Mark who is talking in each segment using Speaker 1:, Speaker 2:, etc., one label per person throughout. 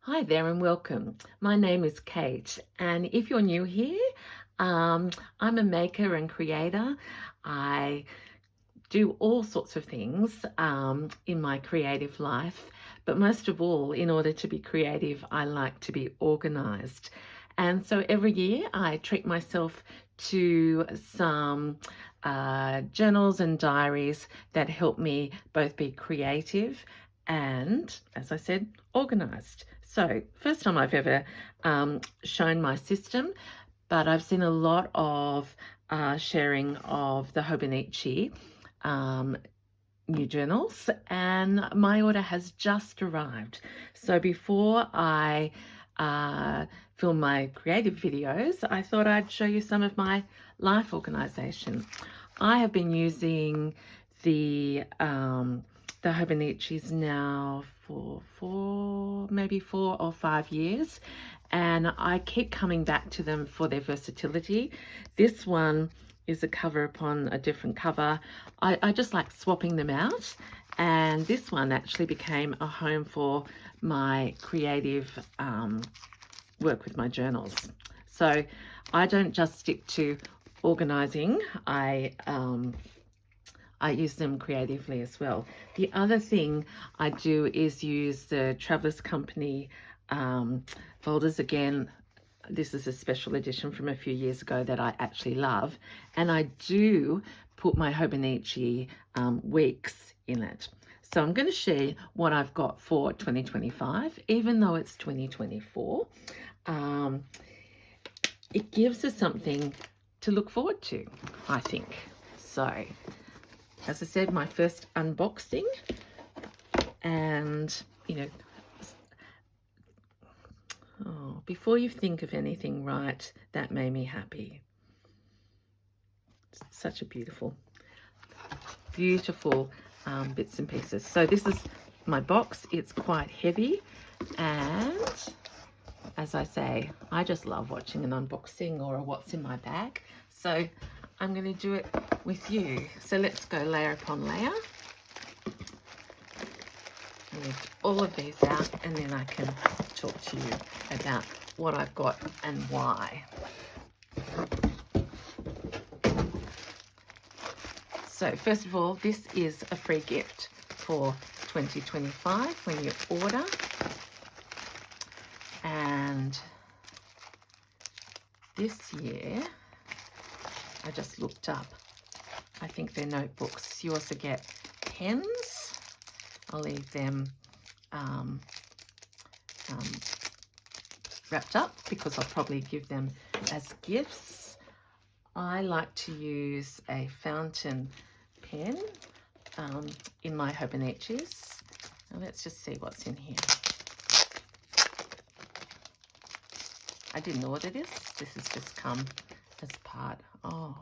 Speaker 1: Hi there and welcome. My name is Kate, and if you're new here, I'm a maker and creator. I do all sorts of things in my creative life, but most of all, in order to be creative, I like to be organized. And so every year I treat myself to some journals and diaries that help me both be creative and, as I said, organized. So, first time I've ever shown my system, but I've seen a lot of sharing of the Hobonichi um, new journals, and my order has just arrived. So before I film my creative videos, I thought I'd show you some of my life organization. I have been using the Hobonichis now for maybe 4 or 5 years, and I keep coming back to them for their versatility. This one is a cover upon a different cover. I just like swapping them out, and this one actually became a home for my creative work with my journals. So I don't just stick to organizing. I use them creatively as well. The other thing I do is use the Travelers Company folders. Again, this is a special edition from a few years ago that I actually love. And I do put my Hobonichi weeks in it. So I'm going to share what I've got for 2025, even though it's 2024. It gives us something to look forward to, I think. So, as I said, my first unboxing, and before you think of anything, right, that made me happy. Such a beautiful bits and pieces. So this is my box. It's quite heavy, and as I say, I just love watching an unboxing or a what's in my bag. So I'm going to do it with you. So let's go layer upon layer. Lift all of these out, and then I can talk to you about what I've got and why. So first of all, this is a free gift for 2025 when you order. And this year, I just looked up, I think they're notebooks. You also get pens. I'll leave them wrapped up because I'll probably give them as gifts. I like to use a fountain pen in my Hobonichis. Now let's just see what's in here. I didn't order this. This has just come as part. Oh,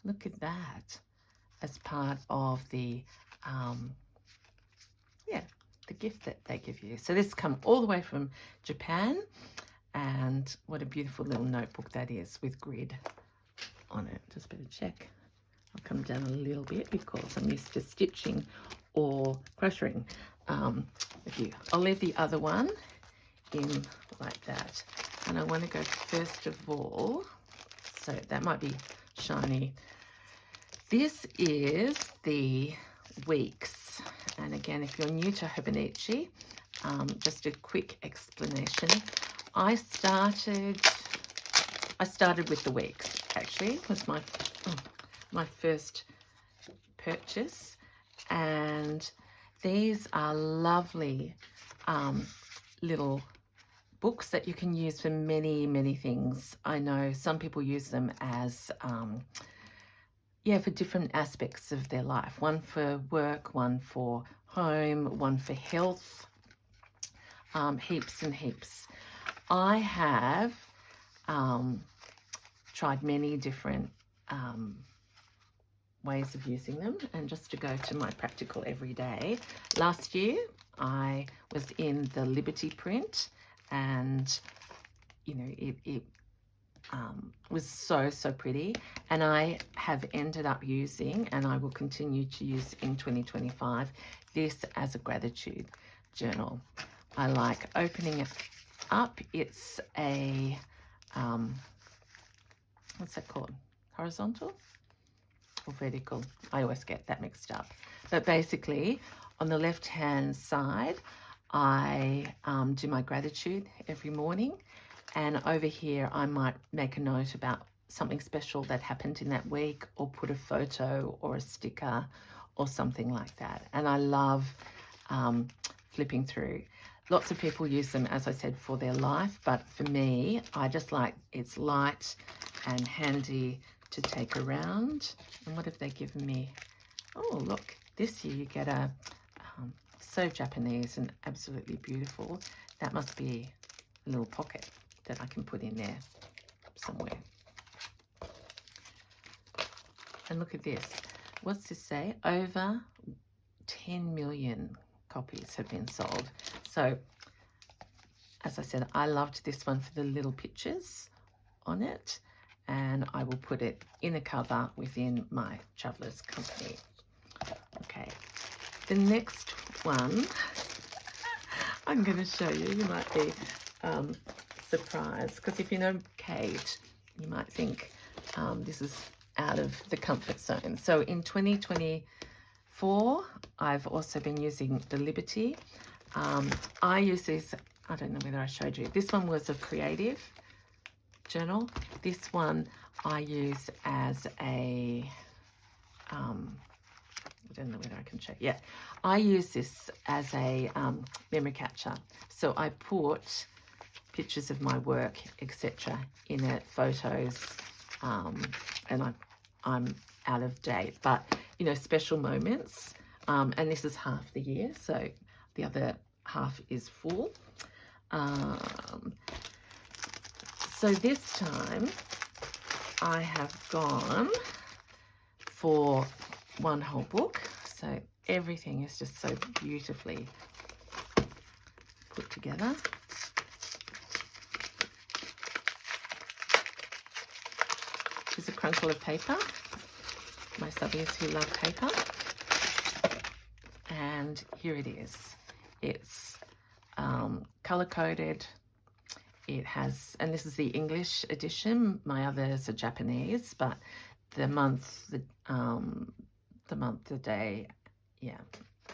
Speaker 1: look at that. As part of the the gift that they give you. So this come all the way from Japan, and what a beautiful little notebook that is with grid on it. Just better check. I'll come down a little bit because I'm used to stitching or crocheting with you. I'll leave the other one in like that. And I want to go first of all, so that might be shiny. This is the weeks. And again, if you're new to Hobonichi, just a quick explanation. I started with the weeks, actually. It was my first purchase. And these are lovely little books that you can use for many, many things. I know some people use them as for different aspects of their life. One for work, one for home, one for health, heaps and heaps. I have tried many different ways of using them, and just to go to my practical everyday. Last year, I was in the Liberty print, and it was so pretty, and I have ended up using, and I will continue to use in 2025, this as a gratitude journal. I like opening it up. It's a, what's that called? Horizontal or vertical? I always get that mixed up. But basically, on the left-hand side, I do my gratitude every morning. And over here, I might make a note about something special that happened in that week, or put a photo or a sticker or something like that. And I love flipping through. Lots of people use them, as I said, for their life, but for me, I just like it's light and handy to take around. And what have they given me? Oh, look, this year you get a, so Japanese and absolutely beautiful. That must be a little pocket that I can put in there somewhere. And look at this. What's this say? Over 10 million copies have been sold. So, as I said, I loved this one for the little pictures on it, and I will put it in a cover within my Traveller's Company. Okay, the next one I'm going to show you. You might be surprised, because if you know Kate, you might think this is out of the comfort zone. So in 2024, I've also been using the Liberty. I use this, I don't know whether I showed you. This one was a creative journal. This one I use as a, I don't know whether I can show. Yeah, I use this as a memory catcher. So I put pictures of my work, etc., in it, photos, and I'm out of date. But you know, special moments, and this is half the year, so the other half is full. So this time I have gone for one whole book. So everything is just so beautifully put together. Here's a crunkle of paper. My subbies who love paper. And here it is. It's color-coded. It has, and this is the English edition. My others are Japanese, but the month, the day, yeah,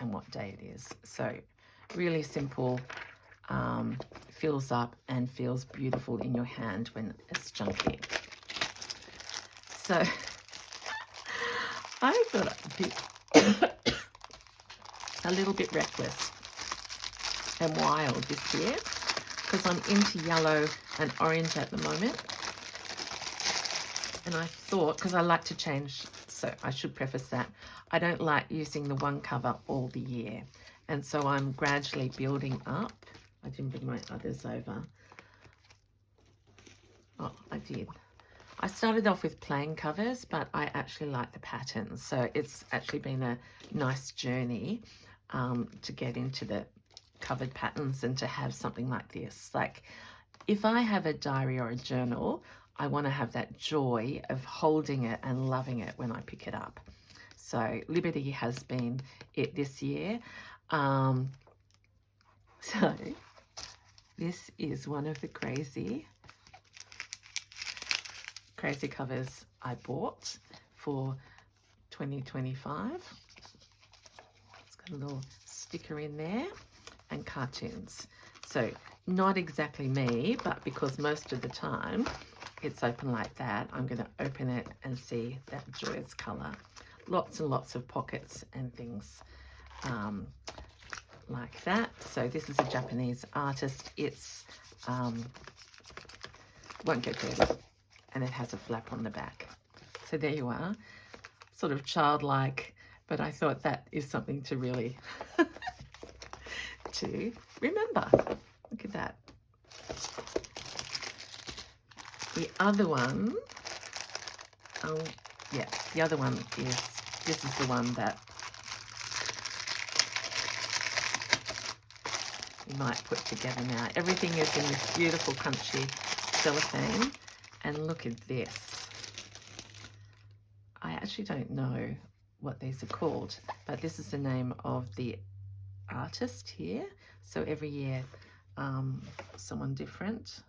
Speaker 1: and what day it is. So really simple, fills up and feels beautiful in your hand when it's chunky. So I thought I'd be a little bit reckless and wild this year, because I'm into yellow and orange at the moment. And I thought, because I like to change, so I should preface that, I don't like using the one cover all the year. And so I'm gradually building up. I didn't bring my others over. Oh, I did. I started off with plain covers, but I actually like the patterns. So it's actually been a nice journey to get into the covered patterns and to have something like this. Like if I have a diary or a journal, I want to have that joy of holding it and loving it when I pick it up. So Liberty has been it this year. So this is one of the crazy covers I bought for 2025. It's got a little sticker in there and cartoons. So not exactly me, but because most of the time it's open like that, I'm going to open it and see that joyous color. Lots and lots of pockets and things like that. So this is a Japanese artist. It's won't get dirty, and it has a flap on the back. So there you are, sort of childlike, but I thought that is something to really to remember. Look at that. The other one, yeah, the other one is, this is the one that we might put together now. Everything is in this beautiful crunchy cellophane, and look at this. I actually don't know what these are called, but this is the name of the artist here. So every year, someone different,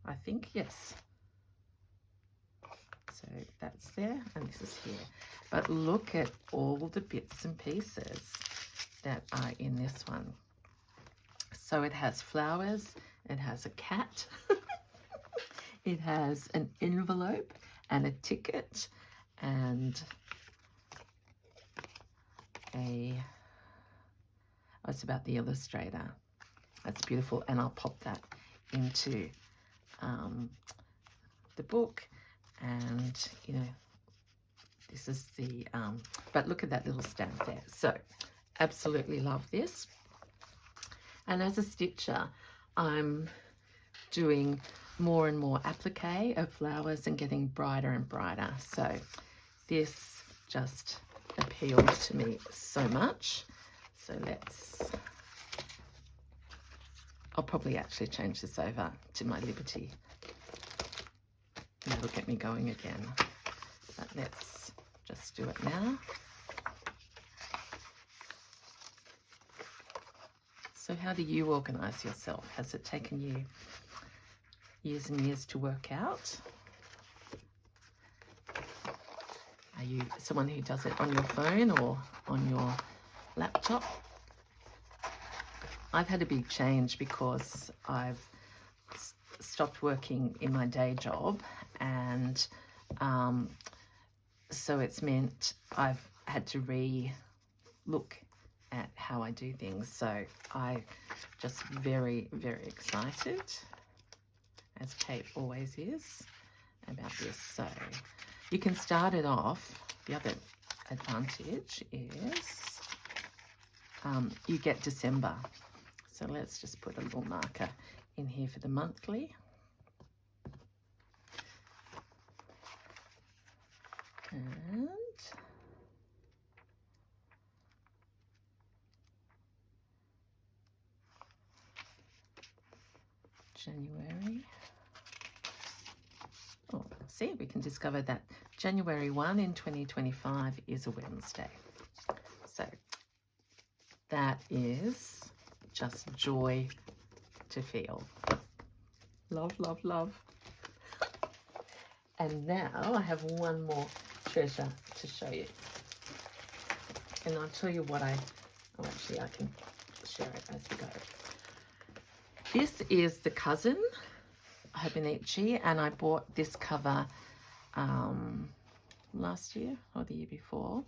Speaker 1: I think, yes. So that's there, and this is here. But look at all the bits and pieces that are in this one. So it has flowers, it has a cat, it has an envelope and a ticket, and it's about the illustrator. That's beautiful, and I'll pop that into the book. And you know, this is the but look at that little stamp there. So absolutely love this. And as a stitcher, I'm doing more and more applique of flowers and getting brighter and brighter. So this just appealed to me so much. So I'll probably actually change this over to my Liberty. That'll get me going again. But let's just do it now. So how do you organise yourself? Has it taken you years and years to work out? Are you someone who does it on your phone or on your laptop? I've had a big change because I've stopped working in my day job, and so it's meant I've had to re-look at how I do things. So I just very, very excited, as Kate always is, about this. So you can start it off. The other advantage is you get December. So let's just put a little marker in here for the monthly. And January. Oh, see, we can discover that January 1 in 2025 is a Wednesday. So that is just joy to feel. Love, love, love. And now I have one more treasure to show you. And I'll tell you what actually I can share it as we go. This is the cousin, Hobonichi, and I bought this cover last year or the year before.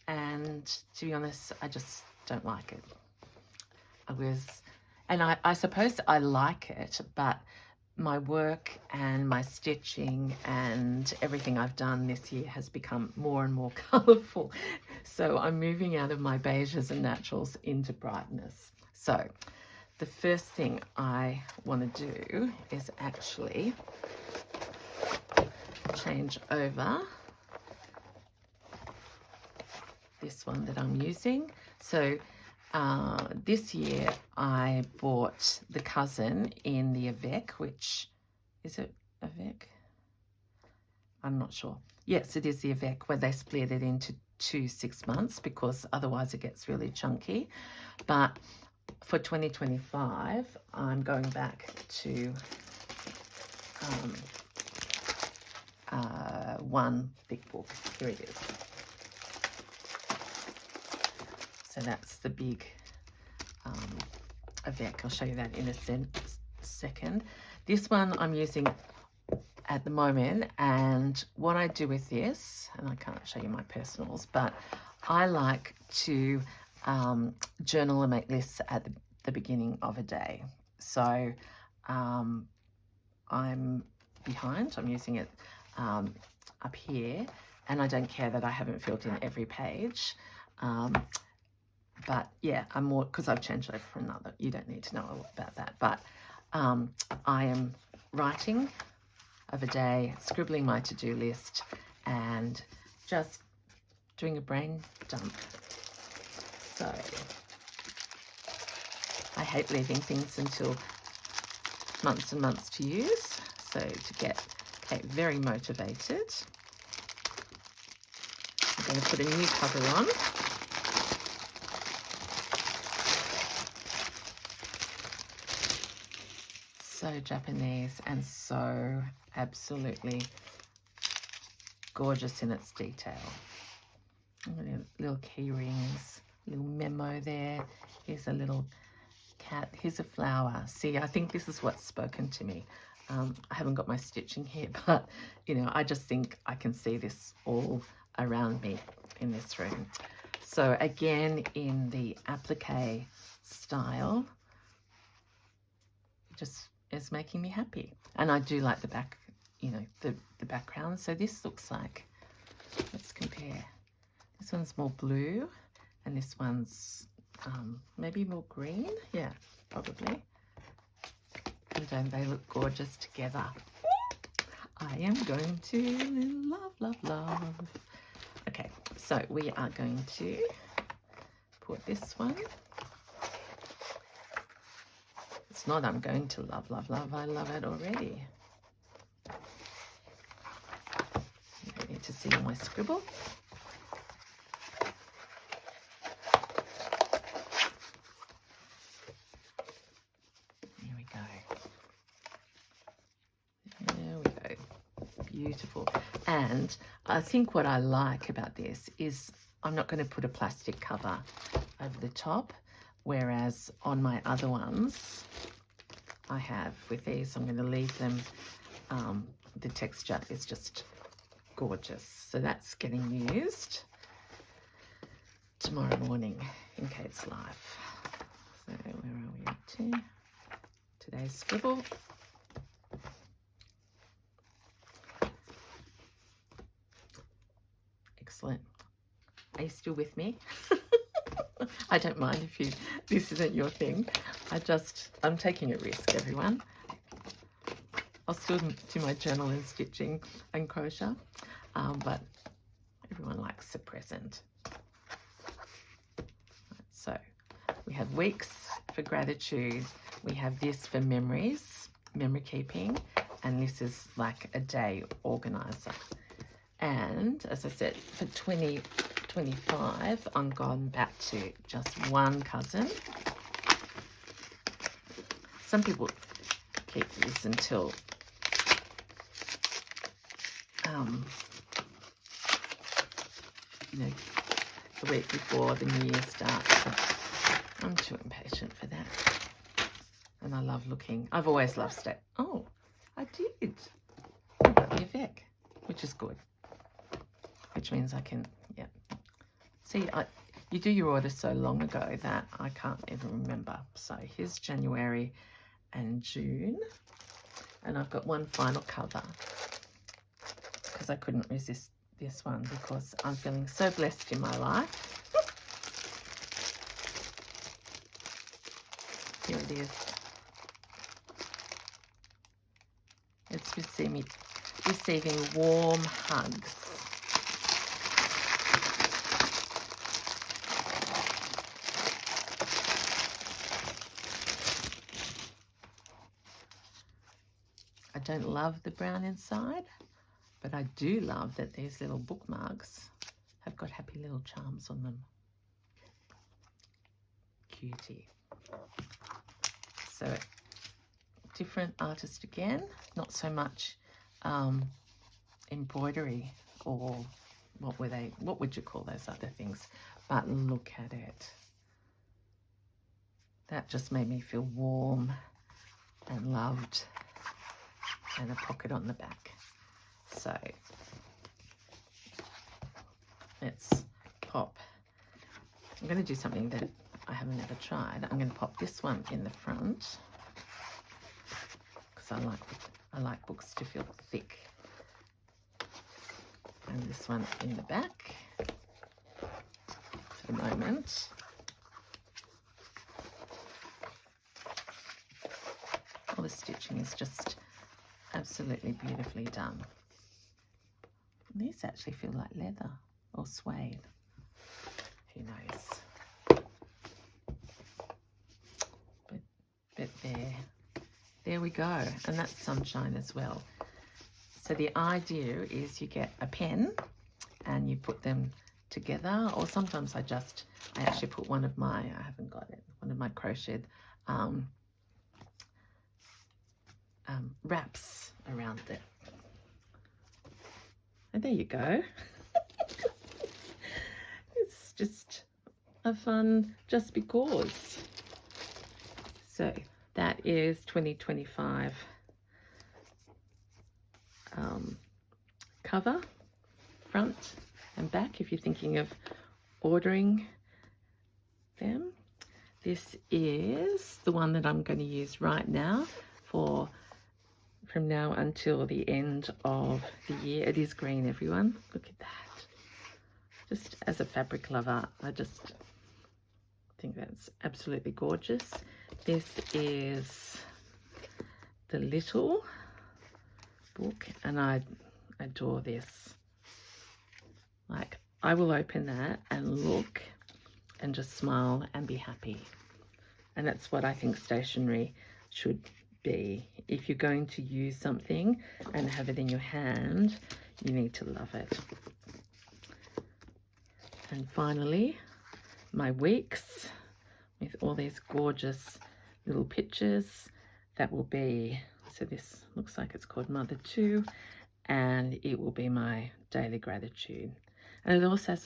Speaker 1: And to be honest, I just don't like it. I suppose I like it, but my work and my stitching and everything I've done this year has become more and more colourful. So I'm moving out of my beiges and naturals into brightness. So the first thing I want to do is actually change over this one that I'm using. So this year I bought the cousin in the Avec, which, is it Avec? I'm not sure. Yes, it is the Avec, where they split it into 2 6 months because otherwise it gets really chunky. But for 2025, I'm going back to one big book. Here it is. So that's the big Avec. I'll show you that in a second. This one I'm using at the moment, and what I do with this, and I can't show you my personals, but I like to journal and make lists at the beginning of a day. So I'm behind. I'm using it up here, and I don't care that I haven't filled in every page. But yeah, I'm more, because I've changed over for another. You don't need to know about that. But I am writing of a day, scribbling my to-do list, and just doing a brain dump. So I hate leaving things until months and months to use. So to get Kate very motivated, I'm going to put a new cover on. So Japanese and so absolutely gorgeous in its detail. Little key rings, little memo there. Here's a little cat. Here's a flower. See, I think this is what's spoken to me. I haven't got my stitching here, but you know, I just think I can see this all around me in this room. So again, in the applique style, it just is making me happy. And I do like the back, you know, the background. So this looks like, let's compare. This one's more blue and this one's maybe more green. Yeah, probably. And don't they look gorgeous together? I am going to love, love, love. Okay, so we are going to put this one. It's not I'm going to love, love, love. I love it already. You need to see all my scribble. Here we go. There we go. Beautiful. And I think what I like about this is I'm not going to put a plastic cover over the top, whereas on my other ones I have with these, I'm going to leave them. The texture is just gorgeous. So that's getting used tomorrow morning in Kate's life. So where are we up to? Today's scribble. Excellent. Are you still with me? I don't mind if this isn't your thing. I'm taking a risk, everyone. I'll still do my journal and stitching and crochet, but everyone likes a present. So we have weeks for gratitude. We have this for memories, memory keeping, and this is like a day organizer. And as I said, for 2025, I'm gone back to just one cousin. Some people keep this until you know, the week before the new year starts. But I'm too impatient for that. And I love looking. I've always loved Oh, I did. I got me a Vec, which is good. Which means I can, yeah. See, you do your order so long ago that I can't even remember. So here's January and June. And I've got one final cover because I couldn't resist this one because I'm feeling so blessed in my life. Here it is. It's receiving warm hugs. I don't love the brown inside, but I do love that these little bookmarks have got happy little charms on them. Cutie. So different artist again, not so much embroidery or what would you call those other things, but look at it. That just made me feel warm and loved, and a pocket on the back. So let's pop. I'm going to do something that I haven't ever tried. I'm going to pop this one in the front because I like books to feel thick, and this one in the back for the moment. All the stitching is just absolutely beautifully done. These actually feel like leather or suede. Who knows? But there we go. And that's sunshine as well. So the idea is you get a pen and you put them together, or sometimes I actually put one of my crocheted wraps around it. And there you go. It's just a fun just because. So that is 2025 cover, front and back, if you're thinking of ordering them. This is the one that I'm going to use right now from now until the end of the year. It is green, everyone. Look at that. Just as a fabric lover, I just think that's absolutely gorgeous. This is the little book, and I adore this. Like, I will open that and look and just smile and be happy. And that's what I think stationery should be. If you're going to use something and have it in your hand, you need to love it. And finally, my weeks with all these gorgeous little pictures. That will be, so this looks like it's called Mother 2, and it will be my daily gratitude. And it also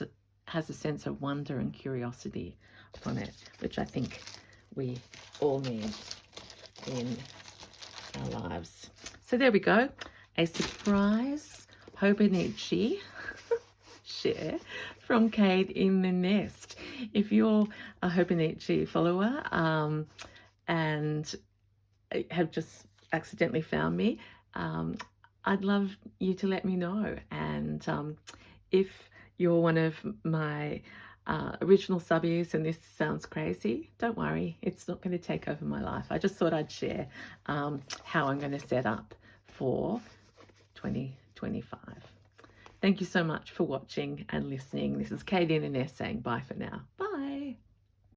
Speaker 1: has a sense of wonder and curiosity on it, which I think we all need in our lives. So there we go, a surprise Hobonichi share from Kate in the Nest. If you're a Hobonichi follower and have just accidentally found me, I'd love you to let me know. And if you're one of my original subbies and this sounds crazy, don't worry, it's not going to take over my life. I just thought I'd share how I'm going to set up for 2025. Thank you so much for watching and listening. This is Kate in the Nest saying bye for now. Bye.